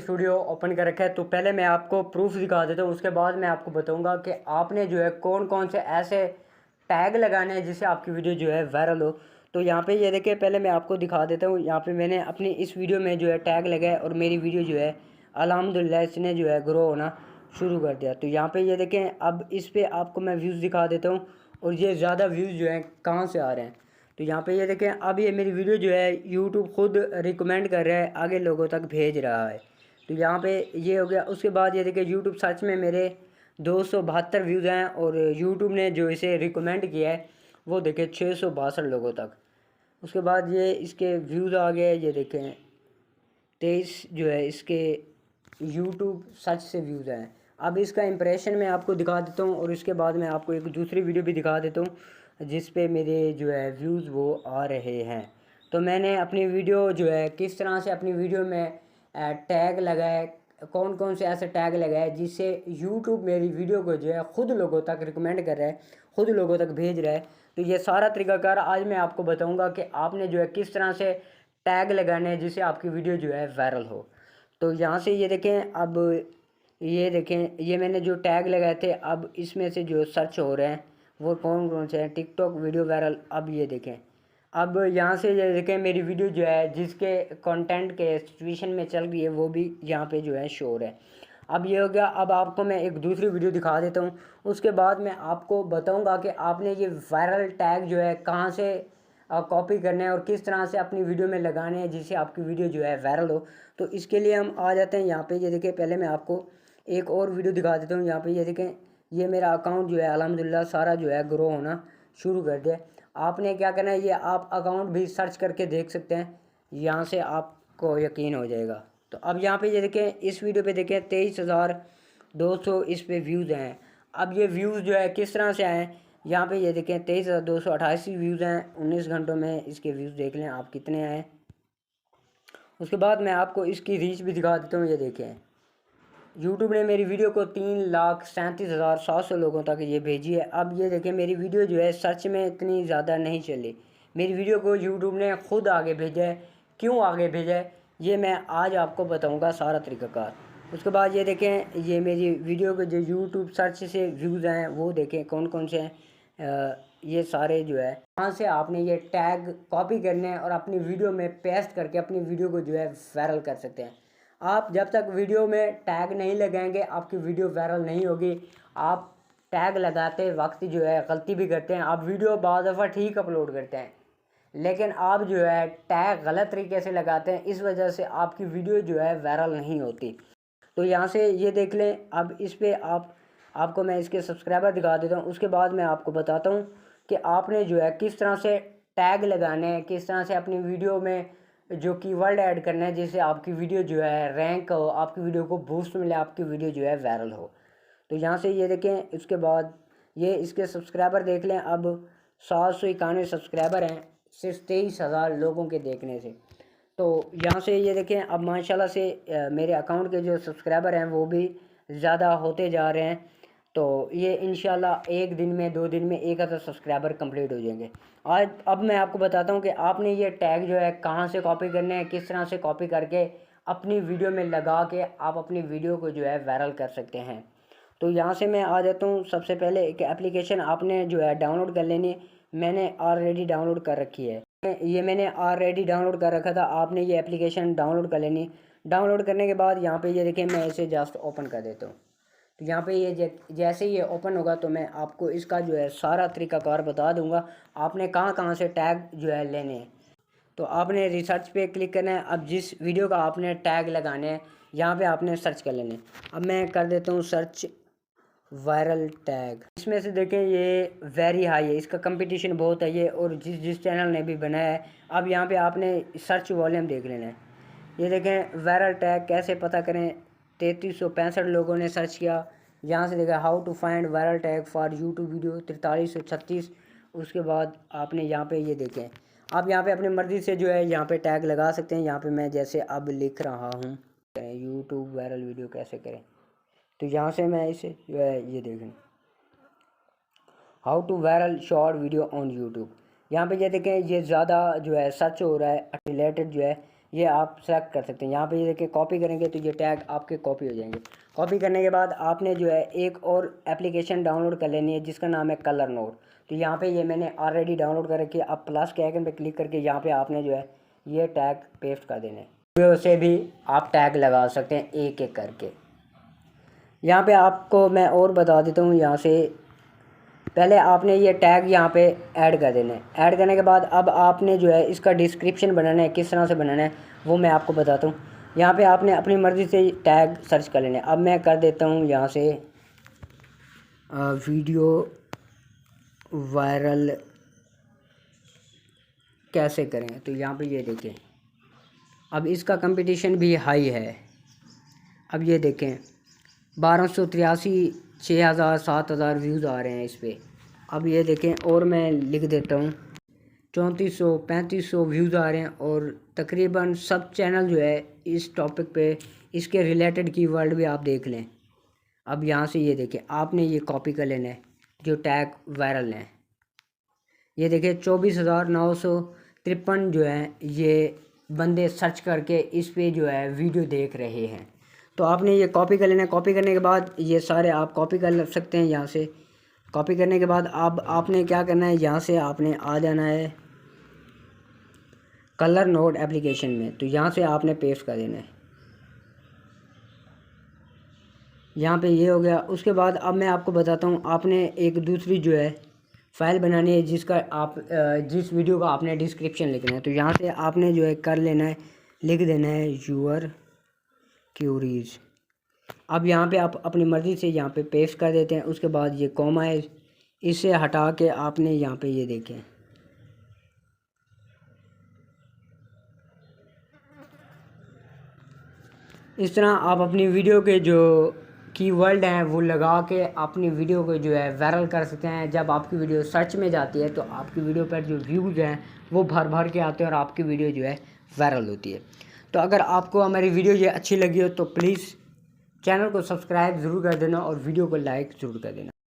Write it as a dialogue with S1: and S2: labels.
S1: Studio open कर रखा है। तो पहले मैं आपको प्रूफ दिखा देता हूँ, उसके बाद मैं आपको बताऊँगा कि आपने जो है कौन कौन से ऐसे टैग लगाने हैं जिससे आपकी वीडियो जो है वायरल हो। तो यहाँ पे ये देखिए, पहले मैं आपको दिखा देता हूँ। यहाँ पे मैंने अपनी इस वीडियो में जो है टैग लगाया और मेरी वीडियो जो है अल्हम्दुलिल्लाह इसने जो है ग्रो होना शुरू कर दिया। तो यहाँ पे ये देखें, अब इस पर आपको मैं व्यूज़ दिखा देता हूँ और ये ज़्यादा व्यूज़ जो हैं कहाँ से आ रहे हैं। तो यहाँ पे ये देखें, अब ये मेरी वीडियो जो है यूट्यूब खुद रिकमेंड कर रहा है, आगे लोगों तक भेज रहा है। तो यहाँ पे ये हो गया। उसके बाद ये देखें, यूट्यूब सर्च में मेरे 272 व्यूज़ हैं और यूट्यूब ने जो इसे रिकमेंड किया है वो देखें 662 लोगों तक। उसके बाद ये इसके व्यूज़ आ गए, ये देखें 23 जो है इसके यूट्यूब सर्च से व्यूज़ हैं। अब इसका इंप्रेशन मैं आपको दिखा देता हूँ और इसके बाद मैं आपको एक दूसरी वीडियो भी दिखा देता हूँ जिस पे मेरे जो है व्यूज़ वो आ रहे हैं। तो मैंने अपनी वीडियो जो है किस तरह से अपनी वीडियो में टैग लगाए, कौन कौन से ऐसे टैग लगाए जिससे यूट्यूब मेरी वीडियो को जो है ख़ुद लोगों तक रिकमेंड कर रहा है, ख़ुद लोगों तक भेज रहा है। तो ये सारा तरीकाकार आज मैं आपको बताऊँगा कि आपने जो है किस तरह से टैग लगाने हैं जिससे आपकी वीडियो जो है वायरल हो। तो यहाँ से ये देखें, अब ये देखें, ये मैंने जो टैग लगाए थे अब इसमें से जो सर्च हो रहे हैं वो कौन कौन से हैं। टिकटॉक वीडियो वायरल, अब ये देखें, अब यहाँ से ये देखें मेरी वीडियो जो है जिसके कंटेंट के सिचुएशन में चल रही है वो भी यहाँ पे जो है शो हो रहा है। अब ये हो गया। अब आपको मैं एक दूसरी वीडियो दिखा देता हूँ, उसके बाद मैं आपको बताऊँगा कि आपने ये वायरल टैग जो है कहाँ से कॉपी करना है और किस तरह से अपनी वीडियो में लगाने हैं जिससे आपकी वीडियो जो है वायरल हो। तो इसके लिए हम आ जाते हैं यहाँ पे। ये देखें, पहले मैं आपको एक और वीडियो दिखा देता हूँ। यहाँ पे ये देखें, ये मेरा अकाउंट जो है अल्हम्दुलिल्लाह सारा जो है ग्रो होना शुरू कर दिया। आपने क्या करना है, ये आप अकाउंट भी सर्च करके देख सकते हैं, यहाँ से आपको यकीन हो जाएगा। तो अब यहाँ पे ये देखें, इस वीडियो पे देखें 23,200 इस पे व्यूज़ हैं। अब ये व्यूज़ जो है किस तरह से आए हैं, यहाँ पे ये देखें 23,288 व्यूज़ हैं। 19 घंटों में इसके व्यूज़ देख लें आप कितने आए। उसके बाद मैं आपको इसकी रीच भी दिखा देता हूँ। ये देखें, यूट्यूब ने मेरी वीडियो को 3,37,700 लोगों तक ये भेजी है। अब ये देखें, मेरी वीडियो जो है सर्च में इतनी ज़्यादा नहीं चली, मेरी वीडियो को यूट्यूब ने ख़ुद आगे भेजा है। क्यों आगे भेजा है ये मैं आज आपको बताऊंगा सारा तरीक़ाकार। उसके बाद ये देखें, ये मेरी वीडियो के जो यूट्यूब सर्च से व्यूज़ हैं वो देखें कौन कौन से हैं। ये सारे जो है यहाँ से आपने ये टैग कॉपी करने हैं और अपनी वीडियो में पेस्ट करके अपनी वीडियो को जो है वायरल कर सकते हैं। आप जब तक वीडियो में टैग नहीं लगाएंगे आपकी वीडियो वायरल नहीं होगी। आप टैग लगाते वक्त जो है गलती भी करते हैं, आप वीडियो बाद दफ़ा ठीक अपलोड करते हैं लेकिन आप जो है टैग गलत तरीके से लगाते हैं, इस वजह से आपकी वीडियो जो है वायरल नहीं होती। तो यहाँ से ये देख लें। अब इस पर आपको मैं इसके सब्सक्राइबर दिखा देता हूँ, उसके बाद मैं आपको बताता हूँ कि आपने जो है किस तरह से टैग लगाने हैं, किस तरह से अपनी वीडियो में जो कीवर्ड ऐड करना है जिससे आपकी वीडियो जो है रैंक हो, आपकी वीडियो को बूस्ट मिले, आपकी वीडियो जो है वायरल हो। तो यहाँ से ये देखें, उसके बाद ये इसके सब्सक्राइबर देख लें। अब 791 सब्सक्राइबर हैं सिर्फ 23,000 लोगों के देखने से। तो यहाँ से ये देखें, अब माशाल्लाह से मेरे अकाउंट के जो सब्सक्राइबर हैं वो भी ज़्यादा होते जा रहे हैं। तो ये इंशाल्लाह एक दिन में 2 दिन में 1000 सब्सक्राइबर कंप्लीट हो जाएंगे। आज अब मैं आपको बताता हूँ कि आपने ये टैग जो है कहाँ से कॉपी करने हैं, किस तरह से कॉपी करके अपनी वीडियो में लगा के आप अपनी वीडियो को जो है वायरल कर सकते हैं। तो यहाँ से मैं आ जाता हूँ। सबसे पहले एक एप्लीकेशन आपने जो है डाउनलोड कर लेनी है, मैंने ऑलरेडी डाउनलोड कर रखी है। ये मैंने ऑलरेडी डाउनलोड कर रखा था, आपने ये एप्लीकेशन डाउनलोड कर लेनी। डाउनलोड करने के बाद यहाँ पे ये देखें, मैं इसे जस्ट ओपन कर देता हूँ। तो यहाँ पे ये जैसे ही ये ओपन होगा तो मैं आपको इसका जो है सारा तरीकाकार बता दूंगा, आपने कहाँ कहाँ से टैग जो है लेने हैं। तो आपने रिसर्च पे क्लिक करना है। अब जिस वीडियो का आपने टैग लगाने हैं यहाँ पे आपने सर्च कर लेने। अब मैं कर देता हूँ सर्च वायरल टैग। इसमें से देखें ये वेरी हाई है, इसका कंपटीशन बहुत है ये, और जिस चैनल ने भी बनाया है। अब यहाँ पे आपने सर्च वॉल्यूम देख लेना है। ये देखें वायरल टैग कैसे पता करें, 3365 लोगों ने सर्च किया। यहाँ से देखा how to find viral tag for YouTube video 4336। उसके बाद आपने यहाँ पे ये देखें, आप यहाँ पे अपनी मर्ज़ी से जो है यहाँ पे टैग लगा सकते हैं। यहाँ पे मैं जैसे अब लिख रहा हूँ यूट्यूब वायरल वीडियो कैसे करें, तो यहाँ से मैं इसे जो है ये देखें how to viral short video on YouTube. यहाँ पे ये देखें ये ज़्यादा जो है सर्च हो रहा है, रिलेटेड जो है ये आप सेलेक्ट कर सकते हैं। यहाँ पे ये देखिए कॉपी करेंगे तो ये टैग आपके कॉपी हो जाएंगे। कॉपी करने के बाद आपने जो है एक और एप्लीकेशन डाउनलोड कर लेनी है जिसका नाम है कलर नोट। तो यहाँ पे ये मैंने ऑलरेडी डाउनलोड कर रखी है। अब प्लस के आइकन पे क्लिक करके यहाँ पे आपने जो है ये टैग पेस्ट कर देने। से भी आप टैग लगा सकते हैं एक एक करके। यहाँ पे आपको मैं और बता देता हूँ, यहाँ से पहले आपने ये टैग यहाँ पे ऐड कर देना है। ऐड करने के बाद अब आपने जो है इसका डिस्क्रिप्शन बनाना है, किस तरह से बनाना है वो मैं आपको बताता हूँ। यहाँ पे आपने अपनी मर्ज़ी से टैग सर्च कर लेना है। अब मैं कर देता हूँ यहाँ से वीडियो वायरल कैसे करें। तो यहाँ पे ये देखें, अब इसका कंपटीशन भी हाई है। अब ये देखें 1283, 6000, 7000 व्यूज़ आ रहे हैं इस पर। अब ये देखें और मैं लिख देता हूँ 3400, 3500 व्यूज़ आ रहे हैं और तकरीबन सब चैनल जो है इस टॉपिक पे इसके रिलेटेड कीवर्ड भी आप देख लें। अब यहाँ से ये देखें आपने ये कॉपी कर लेना है जो टैग वायरल हैं। ये देखें 24,953 जो है ये बंदे सर्च करके इस पे जो है वीडियो देख रहे हैं। तो आपने ये कॉपी कर लेना है। कॉपी करने के बाद ये सारे आप कॉपी कर सकते हैं यहाँ से। कॉपी करने के बाद अब आपने क्या करना है, यहाँ से आपने आ जाना है कलर नोट एप्लीकेशन में। तो यहाँ से आपने पेस्ट कर देना है। यहाँ पे ये हो गया। उसके बाद अब मैं आपको बताता हूँ, आपने एक दूसरी जो है फ़ाइल बनानी है जिसका आप जिस वीडियो का आपने डिस्क्रिप्शन लिखना है। तो यहाँ से आपने जो है कर लेना है, लिख देना है यूअर क्यूरीज। अब यहाँ पे आप अपनी मर्ज़ी से यहाँ पे पेस्ट कर देते हैं। उसके बाद ये कॉमा है, इसे हटा के आपने यहाँ पे ये देखें इस तरह आप अपनी वीडियो के जो कीवर्ड हैं वो लगा के अपनी वीडियो को जो है वायरल कर सकते हैं। जब आपकी वीडियो सर्च में जाती है तो आपकी वीडियो पर जो व्यूज़ हैं वो भर भर के आते हैं और आपकी वीडियो जो है वायरल होती है। तो अगर आपको हमारी वीडियो ये अच्छी लगी हो तो प्लीज़ चैनल को सब्सक्राइब ज़रूर कर देना और वीडियो को लाइक ज़रूर कर देना।